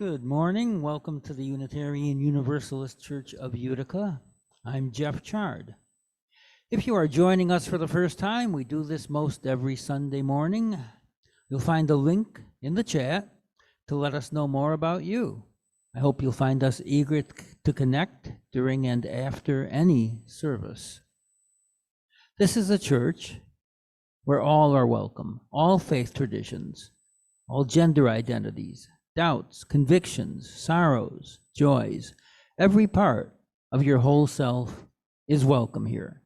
Good morning. Welcome to the Unitarian Universalist Church of Utica. I'm Jeff Chard. If you are joining us for the first time, we do this most every Sunday morning. You'll find a link in the chat to let us know more about you. I hope you'll find us eager to connect during and after any service. This is a church where all are welcome, all faith traditions, all gender identities, doubts, convictions, sorrows, joys. Every part of your whole self is welcome here.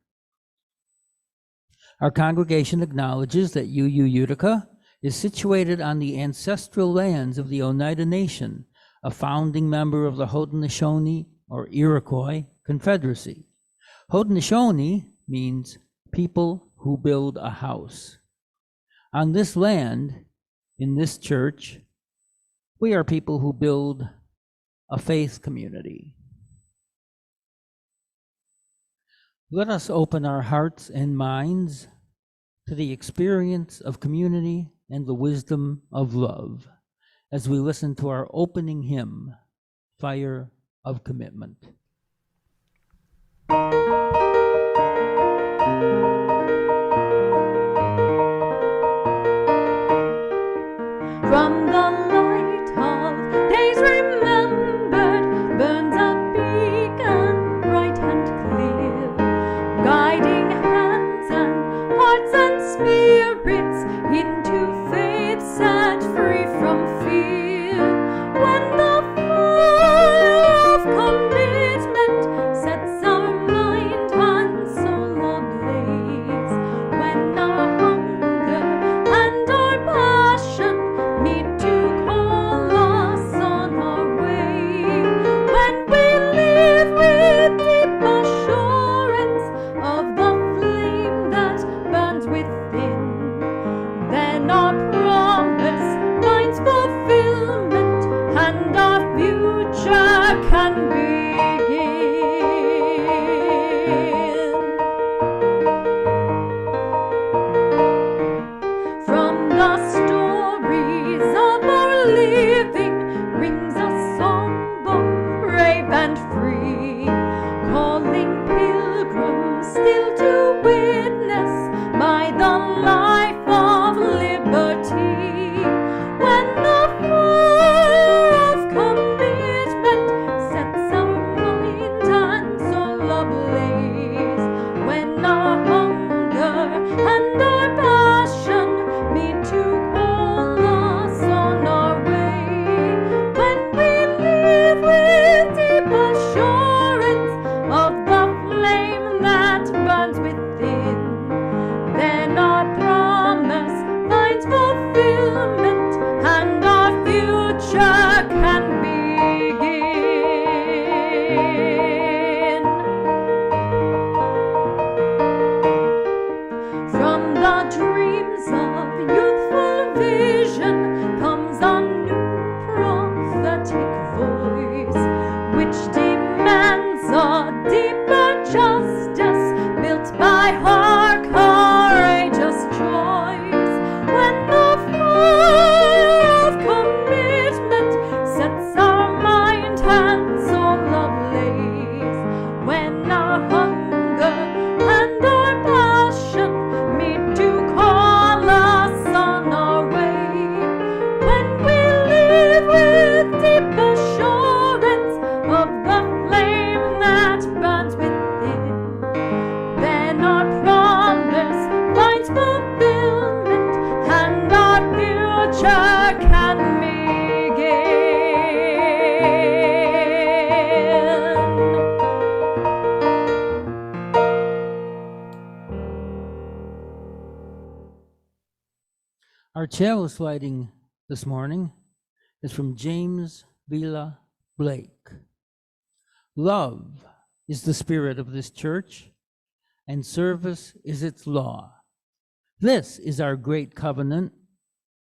Our congregation acknowledges that UU Utica is situated on the ancestral lands of the Oneida Nation, a founding member of the Haudenosaunee or Iroquois Confederacy. Haudenosaunee means people who build a house. On this land, in this church, we are people who build a faith community. Let us open our hearts and minds to the experience of community and the wisdom of love as we listen to our opening hymn, Fire of Commitment. From the light of days remembered burns a beacon bright and clear, guiding hands and hearts and spirits into faith set free from fear. When the fire of commitment sets our mind and soul ablaze, when our hunger From the dreams of youthful vision comes a new prophetic voice, which demands a deeper justice built by her courageous choice. When the fire of commitment sets our mind and soul ablaze, when our hunger and our passion meet to call us on our way, when we live with deep assurance of the flame that burns within, then our promise finds fulfillment and our future can begin. Our chalice lighting this morning is from James Villa Blake. Love is the spirit of this church, and service is its law. This is our great covenant,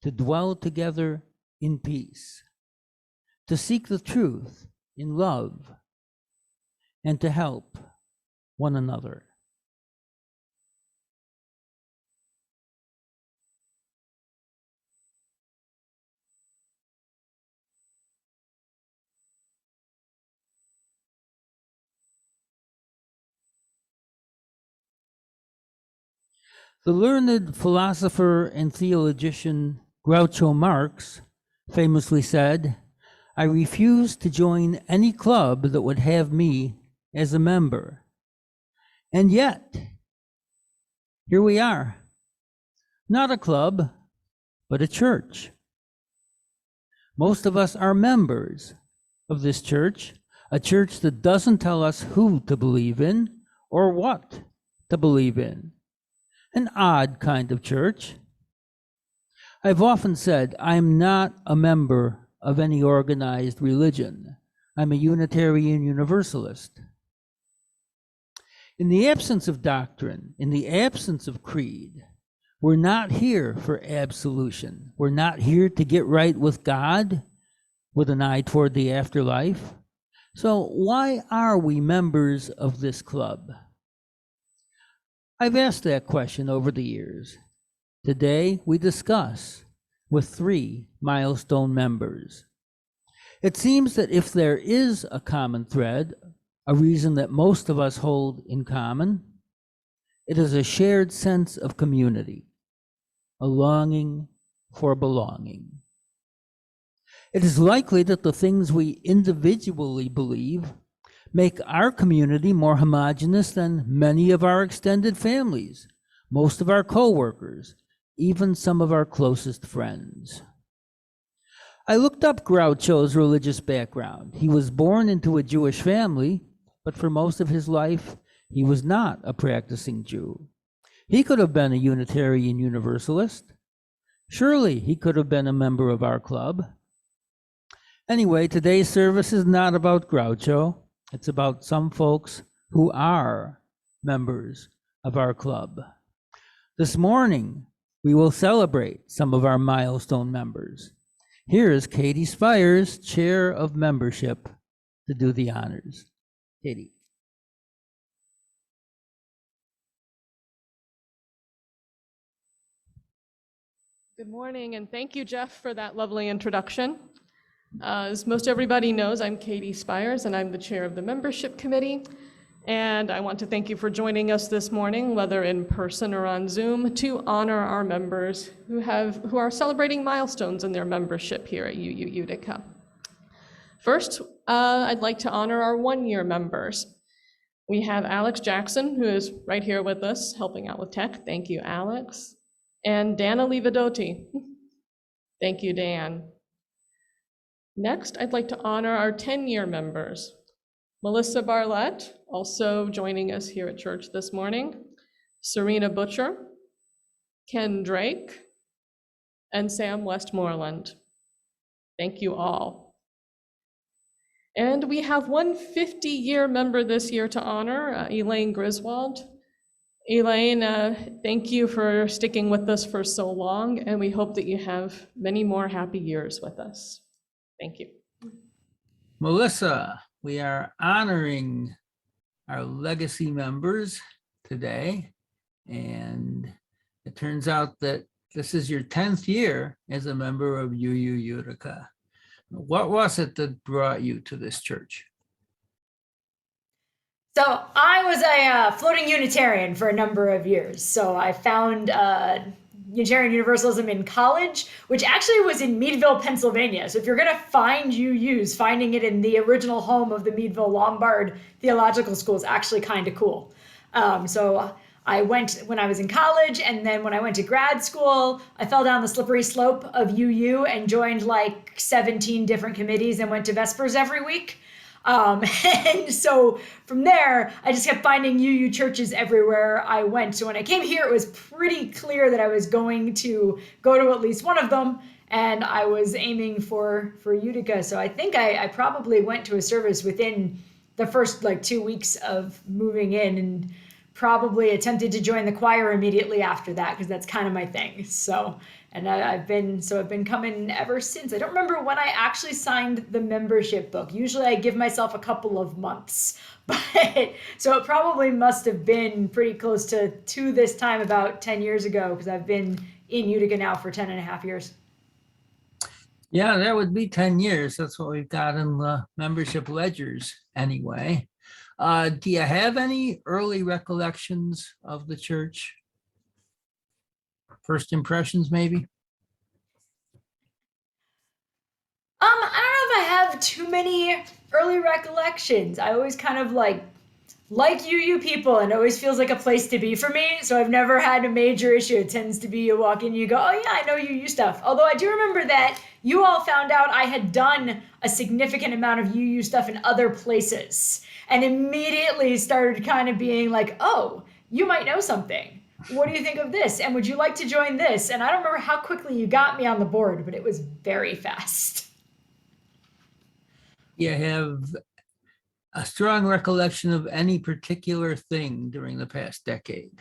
to dwell together in peace, to seek the truth in love, and to help one another. The learned philosopher and theologian Groucho Marx famously said, "I refuse to join any club that would have me as a member." And yet, here we are, not a club, but a church. Most of us are members of this church, a church that doesn't tell us who to believe in or what to believe in. An odd kind of church. I've often said I'm not a member of any organized religion. I'm a Unitarian Universalist. In the absence of doctrine, in the absence of creed, we're not here for absolution. We're not here to get right with God with an eye toward the afterlife. So why are we members of this club? I've asked that question over the years. Today, we discuss with 3 milestone members. It seems that if there is a common thread, a reason that most of us hold in common, it is a shared sense of community, a longing for belonging. It is likely that the things we individually believe make our community more homogeneous than many of our extended families, most of our co-workers, even some of our closest friends. I looked up Groucho's religious background. He was born into a Jewish family, but for most of his life, he was not a practicing Jew. He could have been a Unitarian Universalist. Surely he could have been a member of our club. Anyway, today's service is not about Groucho. It's about some folks who are members of our club. This morning, we will celebrate some of our milestone members. Here is Katie Spires, Chair of Membership, to do the honors. Katie. Good morning, and thank you, Jeff, for that lovely introduction. As most everybody knows, I'm Katie Spires, and I'm the chair of the membership committee. And I want to thank you for joining us this morning, whether in person or on Zoom, to honor our members who are celebrating milestones in their membership here at UU Utica. First, I'd like to honor our one-year members. We have Alex Jackson, who is right here with us, helping out with tech. Thank you, Alex. And Dana Livadotti. Thank you, Dan. Next, I'd like to honor our 10-year members. Melissa Barlett, also joining us here at church this morning. Serena Butcher, Ken Drake, and Sam Westmoreland. Thank you all. And we have one 50-year member this year to honor, Elaine Griswold. Elaine, thank you for sticking with us for so long, and we hope that you have many more happy years with us. Thank you. Melissa, we are honoring our legacy members today. And it turns out that this is your 10th year as a member of UU Utica. What was it that brought you to this church? So I was a floating Unitarian for a number of years. So I found Unitarian Universalism in college, which actually was in Meadville, Pennsylvania. So if you're going to find UUs, finding it in the original home of the Meadville Lombard Theological School is actually kind of cool. So I went when I was in college, and then when I went to grad school, I fell down the slippery slope of UU and joined like 17 different committees and went to Vespers every week. And so from there, I just kept finding UU churches everywhere I went. So when I came here, it was pretty clear that I was going to go to at least one of them, and I was aiming for Utica. So I think I probably went to a service within the first like 2 weeks of moving in, and probably attempted to join the choir immediately after that, because that's kind of my thing. So, and I've been coming ever since. I don't remember when I actually signed the membership book. Usually I give myself a couple of months, but so it probably must have been pretty close to this time about 10 years ago, because I've been in Utica now for 10 and a half years. Yeah, that would be 10 years. That's what we've got in the membership ledgers anyway. Do you have any early recollections of the church? First impressions, maybe? I don't know if I have too many early recollections. I always kind of like UU people, and it always feels like a place to be for me. So I've never had a major issue. It tends to be you walk in, you go, oh yeah, I know UU stuff. Although I do remember that you all found out I had done a significant amount of UU stuff in other places, and immediately started kind of being like, oh, you might know something. What do you think of this? And would you like to join this? And I don't remember how quickly you got me on the board, but it was very fast. You have a strong recollection of any particular thing during the past decade?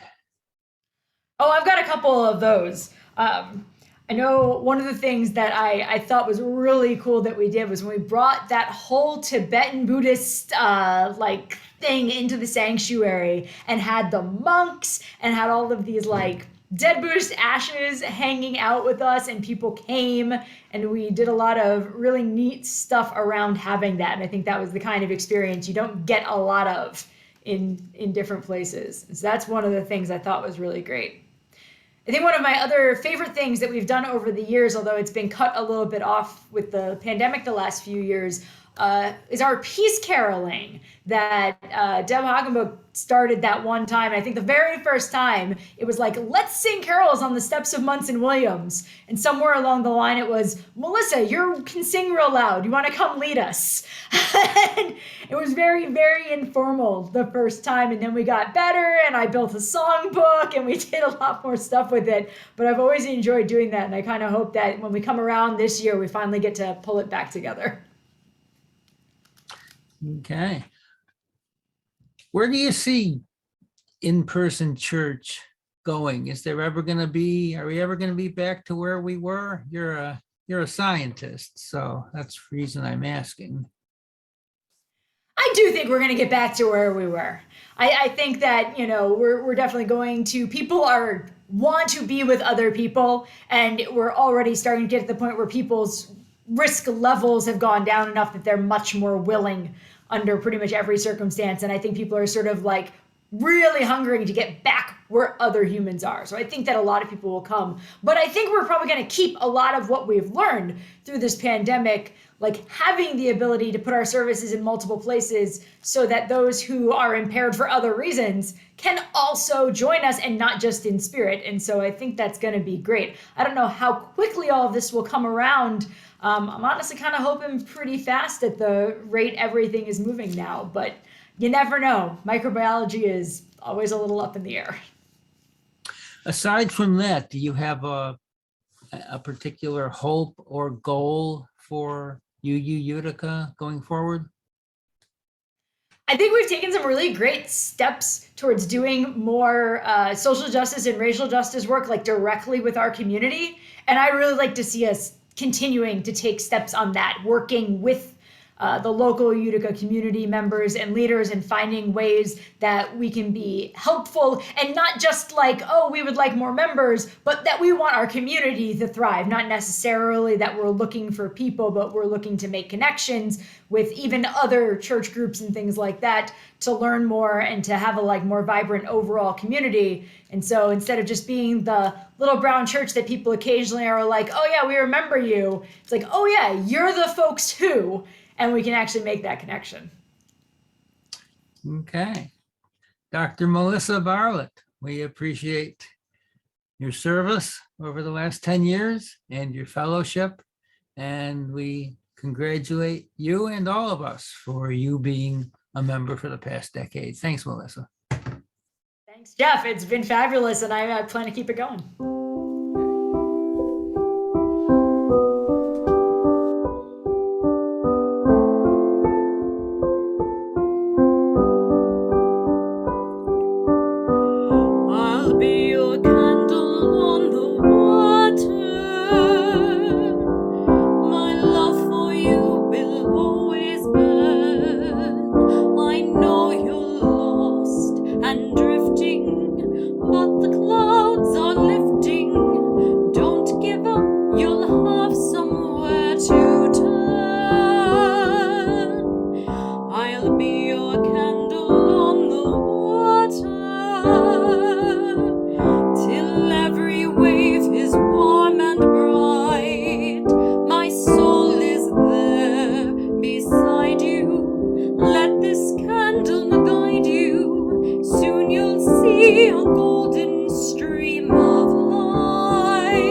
Oh, I've got a couple of those. I know one of the things that I thought was really cool that we did was when we brought that whole Tibetan Buddhist like thing into the sanctuary, and had the monks and had all of these like dead Buddhist ashes hanging out with us, and people came, and we did a lot of really neat stuff around having that. And I think that was the kind of experience you don't get a lot of in different places. So that's one of the things I thought was really great. I think one of my other favorite things that we've done over the years, although it's been cut a little bit off with the pandemic the last few years, is our peace caroling that Deb Hagenbook started that one time. And I think the very first time it was like, let's sing carols on the steps of Munson Williams. And somewhere along the line it was, Melissa, you can sing real loud. You want to come lead us? And it was very, very informal the first time. And then we got better, and I built a songbook, and we did a lot more stuff with it. But I've always enjoyed doing that. And I kind of hope that when we come around this year, we finally get to pull it back together. Okay. Where do you see in-person church going? Is there ever going to be, are we ever going to be back to where we were? You're a scientist, so that's the reason I'm asking. I do think we're going to get back to where we were. I think that, you know, we're definitely going to, people want to be with other people, and we're already starting to get to the point where people's risk levels have gone down enough that they're much more willing under pretty much every circumstance. And I think people are sort of like really hungering to get back where other humans are. So I think that a lot of people will come. But I think we're probably going to keep a lot of what we've learned through this pandemic, like having the ability to put our services in multiple places so that those who are impaired for other reasons can also join us, and not just in spirit. And so I think that's going to be great. I don't know how quickly all of this will come around. I'm honestly kind of hoping pretty fast at the rate everything is moving now, but you never know. Microbiology is always a little up in the air. Aside from that, do you have a particular hope or goal for UU Utica going forward? I think we've taken some really great steps towards doing more social justice and racial justice work, like directly with our community. And I really like to see us continuing to take steps on that, working with the local Utica community members and leaders and finding ways that we can be helpful and not just like, oh, we would like more members, but that we want our community to thrive. Not necessarily that we're looking for people, but we're looking to make connections with even other church groups and things like that to learn more and to have a like more vibrant overall community. And so instead of just being the little brown church that people occasionally are like, oh yeah, we remember you, it's like, oh yeah, you're the folks who, and we can actually make that connection. Okay. Dr. Melissa Bartlett, we appreciate your service over the last 10 years and your fellowship. And we congratulate you and all of us for you being a member for the past decade. Thanks, Melissa. Thanks, Jeff. It's been fabulous, and I plan to keep it going. I'll be your candle on the water. My love for you will always burn. I know you're lost and drifting, but the clouds are lifting. Don't give up, you'll have somewhere to turn. I'll be your candle on the water, till every wave is warm and bright. My soul is there beside you. Let this candle guide you. Soon you'll see a golden stream of light.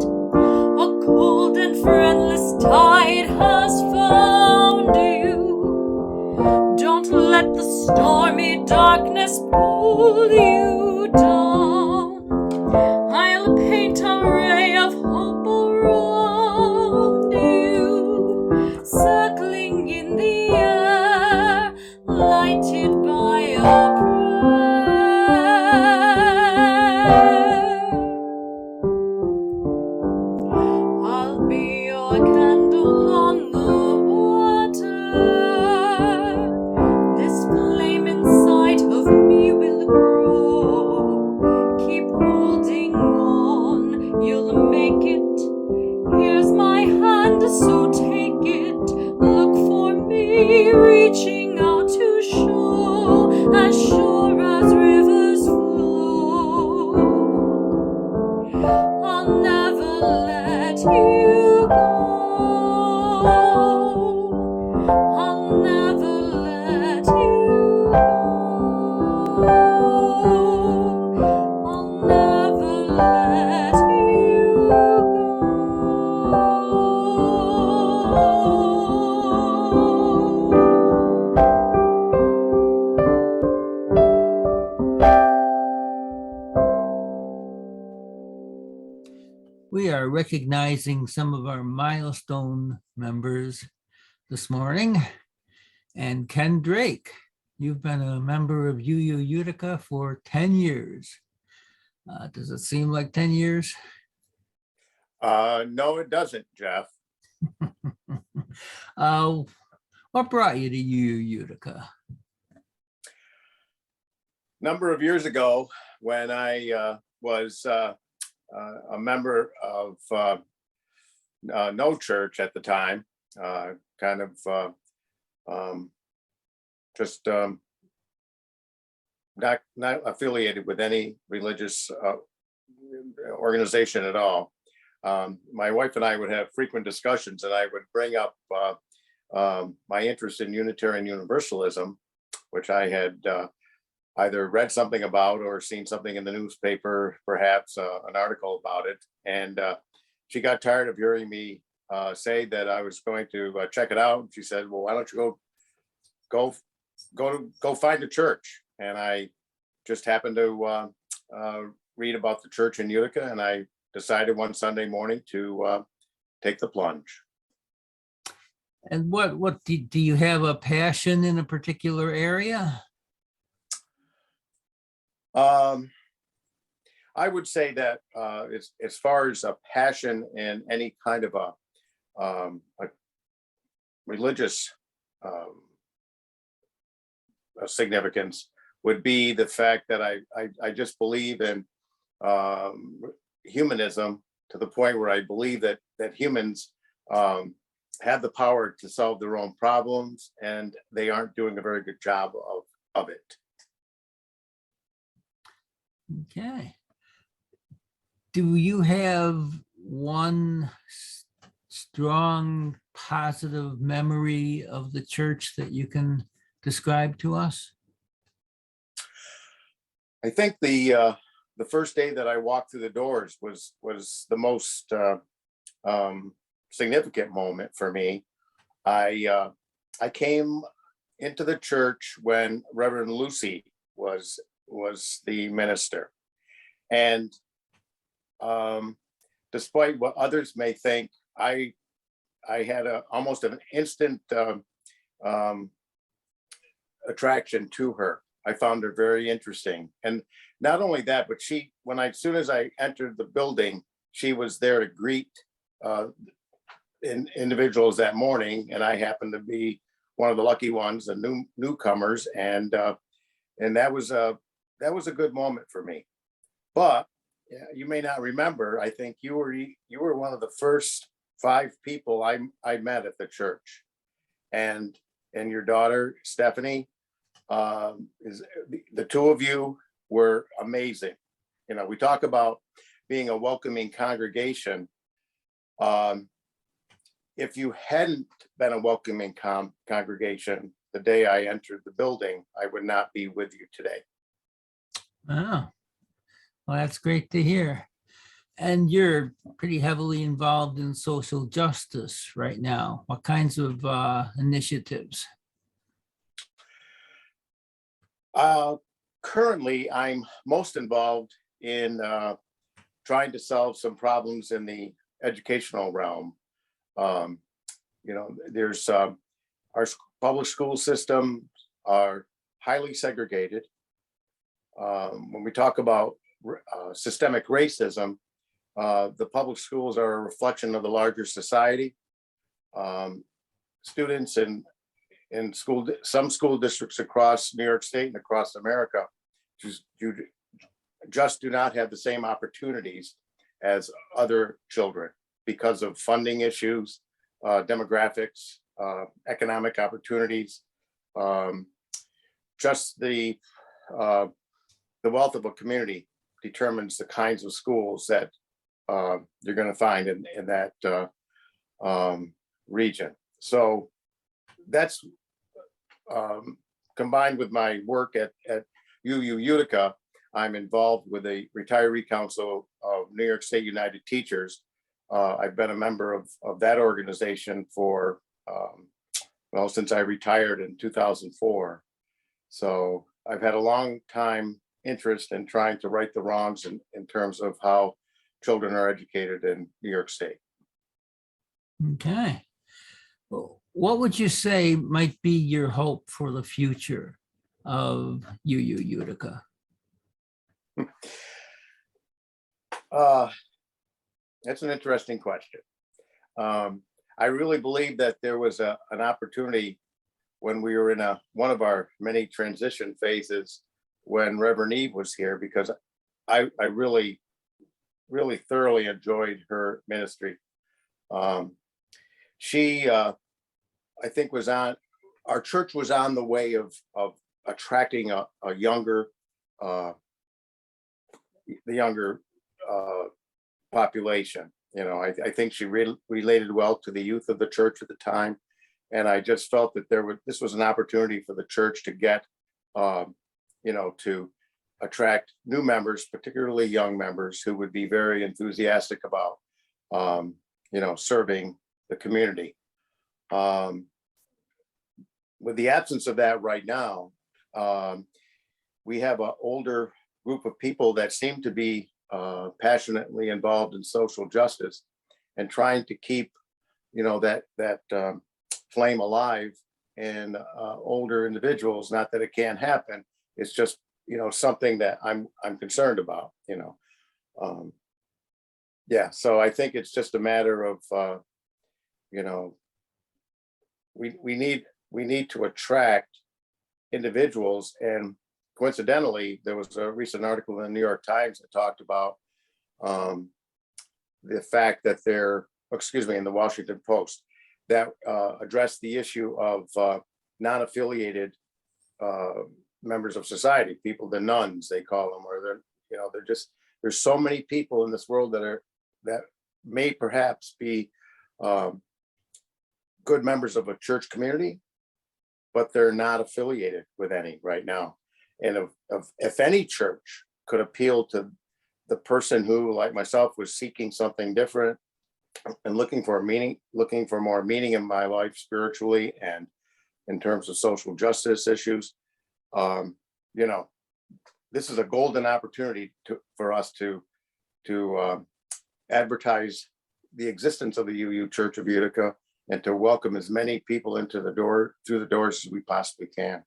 A cold and friendless tide has found you. Don't let the stormy darkness pull you down. I'll paint a ray of hope around you, circling in the air, lighted by a prayer. I'll be your candle on the water. This flame inside of me will grow. Keep holding on, you'll make it. Here's my hand, so take it. Look for me, reaching out to shore, as sure as rivers flow. I'll never let you go. I'll never let you go. I'll never let you We are recognizing some of our milestone members this morning. And Ken Drake, you've been a member of UU Utica for 10 years. Does it seem like 10 years? No, it doesn't, Jeff. What brought you to UU Utica? Number of years ago, when I was a member of no church at the time, not affiliated with any religious organization at all. My wife and I would have frequent discussions, and I would bring up my interest in Unitarian Universalism, which I had either read something about or seen something in the newspaper, perhaps an article about it. And she got tired of hearing me say that I was going to check it out. She said, well, why don't you go find a church? And I just happened to read about the church in Utica, and I decided one Sunday morning to take the plunge. And what do you have a passion in a particular area? I would say that as far as a passion in any kind of a religious significance would be the fact that I just believe in humanism to the point where I believe that humans have the power to solve their own problems, and they aren't doing a very good job of it. Okay. Do you have one strong positive memory of the church that you can describe to us? I think the first day that I walked through the doors was the most significant moment for me. I came into the church when Reverend Lucy was the minister, and despite what others may think, I had almost an instant attraction to her. I found her very interesting, and not only that, but as soon as I entered the building, she was there to greet individuals that morning, and I happened to be one of the lucky ones, the newcomers, and that was a good moment for me. But yeah, you may not remember. I think you were one of the first 5 people I met at the church, and your daughter Stephanie. Is the 2 of you were amazing. You know, we talk about being a welcoming congregation. If you hadn't been a welcoming congregation the day I entered the building, I would not be with you today. Oh, well, that's great to hear. And you're pretty heavily involved in social justice right now. What kinds of initiatives? Currently, I'm most involved in trying to solve some problems in the educational realm. There's our public school system are highly segregated. When we talk about systemic racism, the public schools are a reflection of the larger society. Students in some school districts across New York State and across America just do not have the same opportunities as other children because of funding issues, demographics, economic opportunities. Just the wealth of a community determines the kinds of schools that you're going to find in that region. So that's combined with my work at UU Utica. I'm involved with the Retiree Council of New York State United Teachers. I've been a member of that organization for, since I retired in 2004. So I've had a long time interest in trying to right the wrongs in terms of how children are educated in New York State. Okay. Well, what would you say might be your hope for the future of UU Utica? That's an interesting question. I really believe that there was an opportunity when we were in one of our many transition phases when Reverend Eve was here, because I really thoroughly enjoyed her ministry. She, I think, our church was on the way of attracting a younger, the younger population. You know, I think she related well to the youth of the church at the time. And I just felt that this was an opportunity for the church to get, to attract new members, particularly young members who would be very enthusiastic about, serving the community. With the absence of that right now, we have an older group of people that seem to be passionately involved in social justice and trying to keep, that flame alive in older individuals. Not that it can't happen. It's just, something that I'm concerned about, Yeah, so I think it's just a matter of, we need to attract individuals. And coincidentally, there was a recent article in the New York Times that talked about the fact that in the Washington Post, that addressed the issue of non-affiliated members of society, people, the nuns, they call them, or there's so many people in this world that may perhaps be good members of a church community, but they're not affiliated with any right now. And if any church could appeal to the person who, like myself, was seeking something different and looking for more meaning in my life spiritually and in terms of social justice issues, this is a golden opportunity for us to advertise the existence of the UU Church of Utica and to welcome as many people through the doors as we possibly can.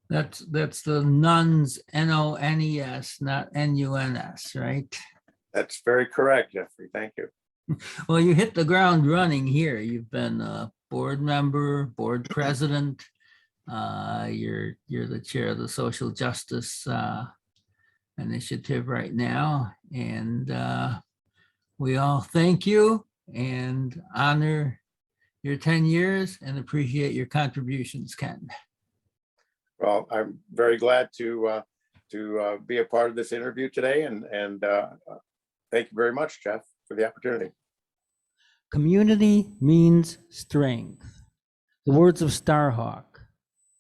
That's the nuns, NONES, not NUNS, right? That's very correct, Jeffrey. Thank you. Well, you hit the ground running here. You've been a board member, board president. You're the chair of the Social Justice Initiative right now. And we all thank you and honor your 10 years and appreciate your contributions, Ken. Well, I'm very glad to be a part of this interview today, and thank you very much, Jeff, for the opportunity. Community means strength. The words of Starhawk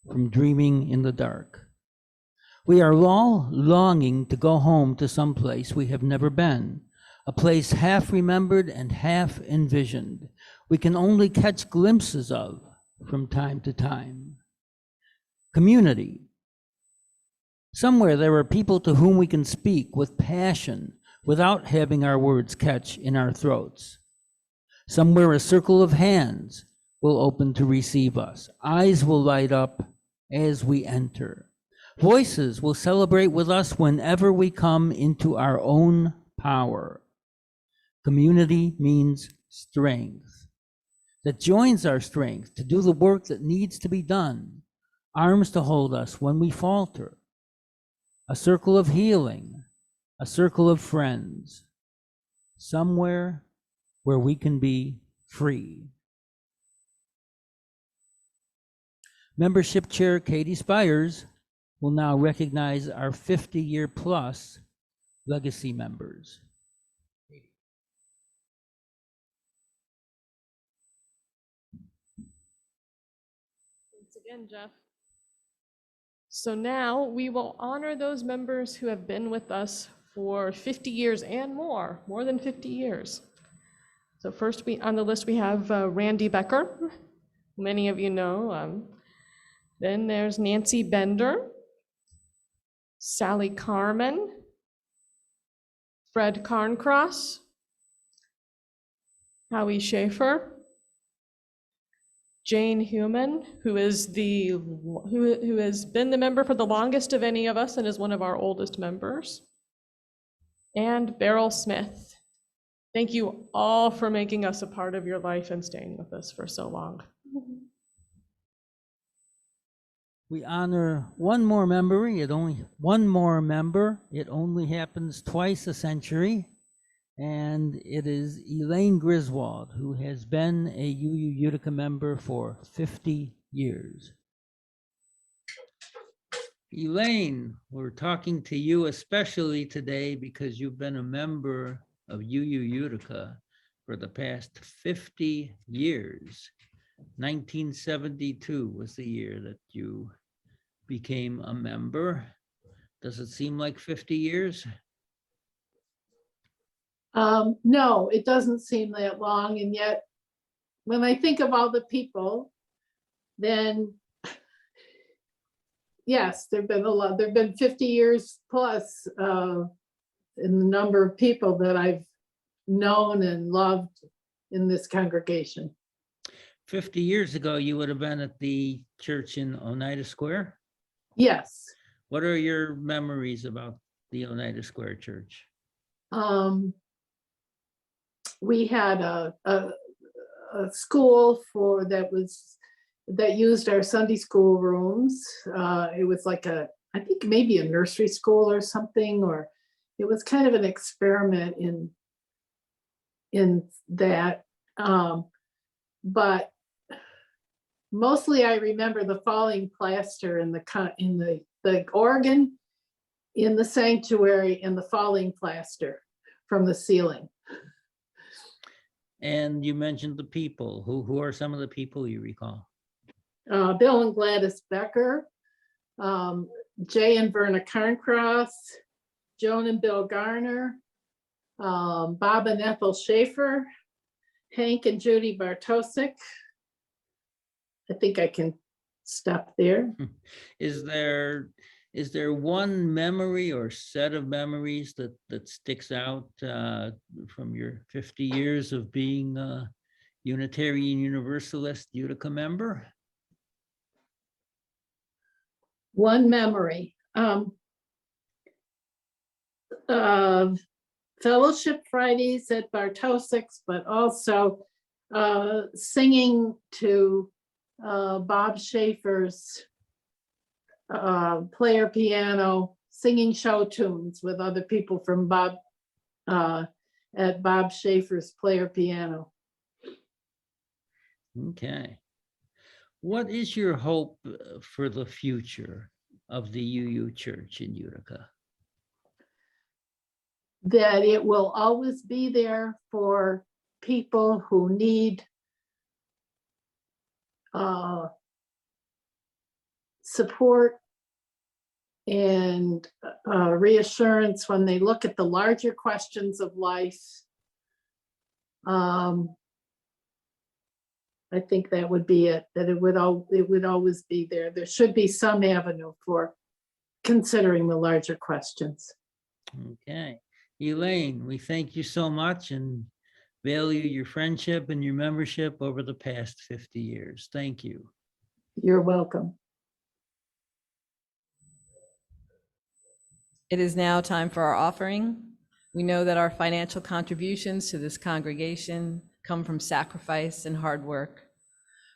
from Dreaming in the Dark. We are all longing to go home to some place we have never been, a place half remembered and half envisioned, we can only catch glimpses of from time to time. Community. Somewhere there are people to whom we can speak with passion without having our words catch in our throats. Somewhere a circle of hands will open to receive us. Eyes will light up as we enter. Voices will celebrate with us whenever we come into our own power. Community means strength that joins our strength to do the work that needs to be done. Arms to hold us when we falter. A circle of healing, a circle of friends. Somewhere where we can be free. Membership Chair Katie Spires will now recognize our 50-year plus legacy members. Thanks again, Jeff. So now we will honor those members who have been with us for 50 years and more than 50 years. So first on the list we have Randy Becker, who many of you know. Then there's Nancy Bender, Sally Carmen, Fred Carncross, Howie Schaefer, Jane Human, who has been the member for the longest of any of us and is one of our oldest members, and Beryl Smith. Thank you all for making us a part of your life and staying with us for so long. We honor one more member. It only happens twice a century. And it is Elaine Griswold, who has been a UU Utica member for 50 years. Elaine, we're talking to you especially today because you've been a member of UU Utica for the past 50 years. 1972 was the year that you became a member. Does it seem like 50 years? No, it doesn't seem that long. And yet, when I think of all the people, then yes, there've been a lot. There've been 50 years plus in the number of people that I've known and loved in this congregation. 50 years ago, you would have been at the church in Oneida Square. Yes. What are your memories about the Oneida Square Church? We had a school that used our Sunday school rooms. It was like I think maybe a nursery school or something, or it was kind of an experiment in that. But mostly I remember the falling plaster in the organ in the sanctuary and the falling plaster from the ceiling. And you mentioned the people. Who are some of the people you recall? Bill and Gladys Becker, Jay and Verna Carncross, Joan and Bill Garner, Bob and Ethel Schaefer, Hank and Judy Bartosik. I think I can stop there. Is there one memory or set of memories that sticks out from your 50 years of being a Unitarian Universalist Utica member? One memory. Fellowship Fridays at Bartosik's, but also singing to Bob Schaefer's player piano, singing show tunes with other people from at Bob Schaefer's player piano. Okay. What is your hope for the future of the UU Church in Utica? That it will always be there for people who need support and reassurance when they look at the larger questions of life. I think that would be it, that it would always be there. There should be some avenue for considering the larger questions. Okay. Elaine, we thank you so much and value your friendship and your membership over the past 50 years. Thank you. You're welcome. It is now time for our offering. We know that our financial contributions to this congregation come from sacrifice and hard work.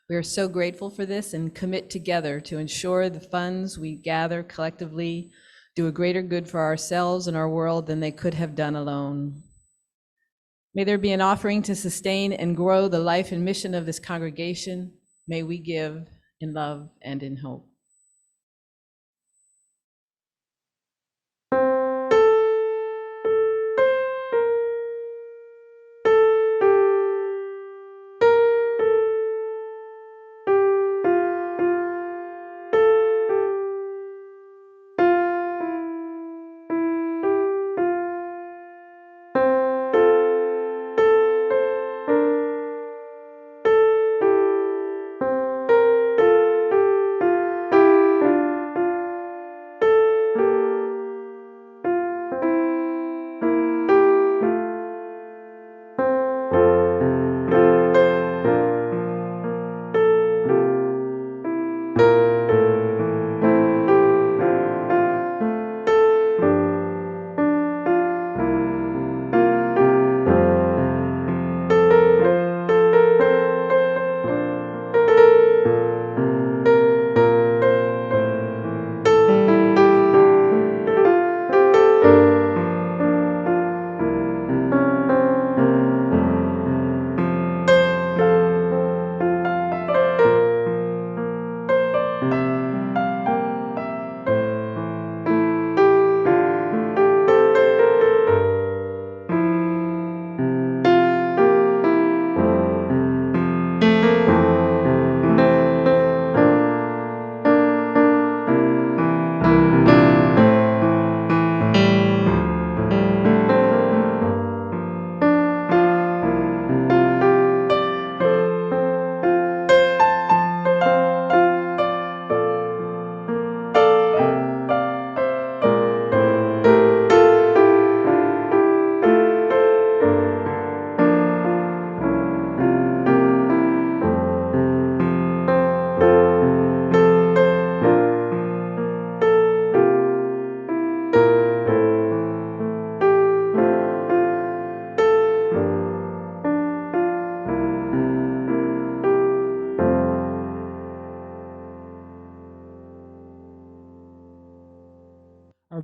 We are so grateful for this and commit together to ensure the funds we gather collectively do a greater good for ourselves and our world than they could have done alone. May there be an offering to sustain and grow the life and mission of this congregation. May we give in love and in hope.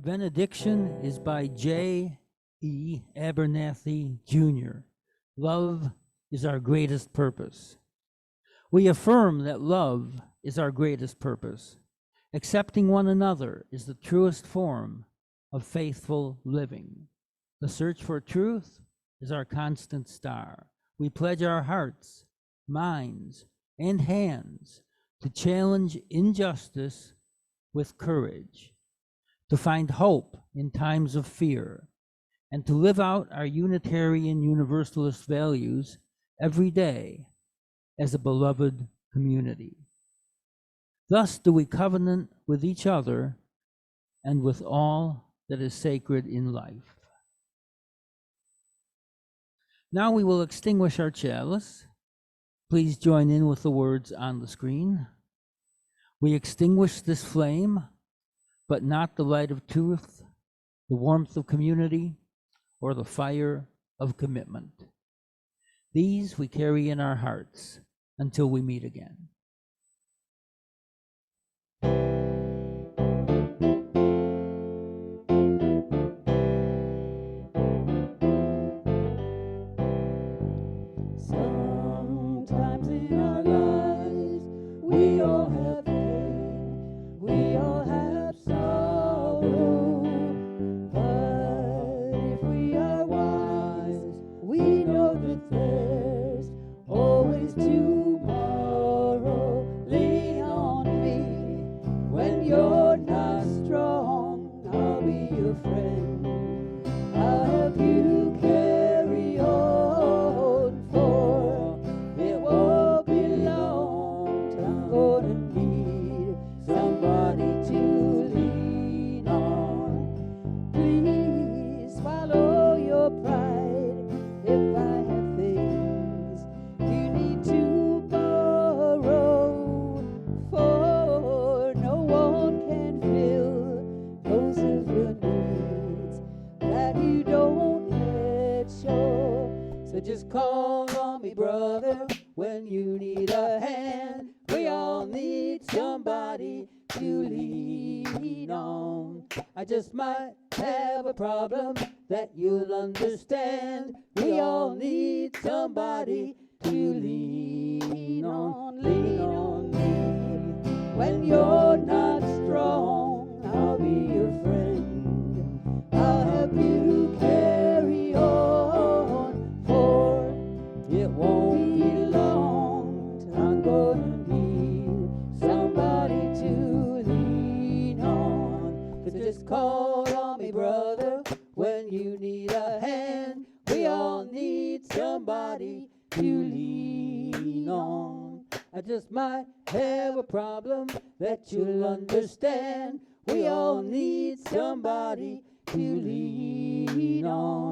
benediction is by J. E. Abernathy Jr. Love is our greatest purpose. We affirm that love is our greatest purpose. Accepting one another is the truest form of faithful living. The search for truth is our constant star. We pledge our hearts, minds, and hands to challenge injustice with courage, to find hope in times of fear, and to live out our Unitarian Universalist values every day as a beloved community. Thus do we covenant with each other and with all that is sacred in life. Now we will extinguish our chalice. Please join in with the words on the screen. We extinguish this flame, but not the light of truth, the warmth of community, or the fire of commitment. These we carry in our hearts until we meet again. Sometimes in our lives we all have pain, we all have sorrow, but if we are wise, we know that there's always tomorrow. Lean on me when you're not strong, I'll be your friend, I'll help you carry on, for it won't be long till I'm gonna need somebody to lean on. Please swallow your pride if I have things you need to borrow, for no one can fill those of your needs that you don't let show. So just call on me, brother, when you need a hand. We all need somebody to lean on. I just might have a problem that you'll understand. We all need somebody to lean on. Lean on me when you're not strong, I'll be your friend, I'll help you carry on, for it won't be long till I'm gonna need somebody to lean on. So just call on me, brother, when you need a hand. We all need somebody to lean on. I just might have a problem that you'll understand. We all need somebody to lean on.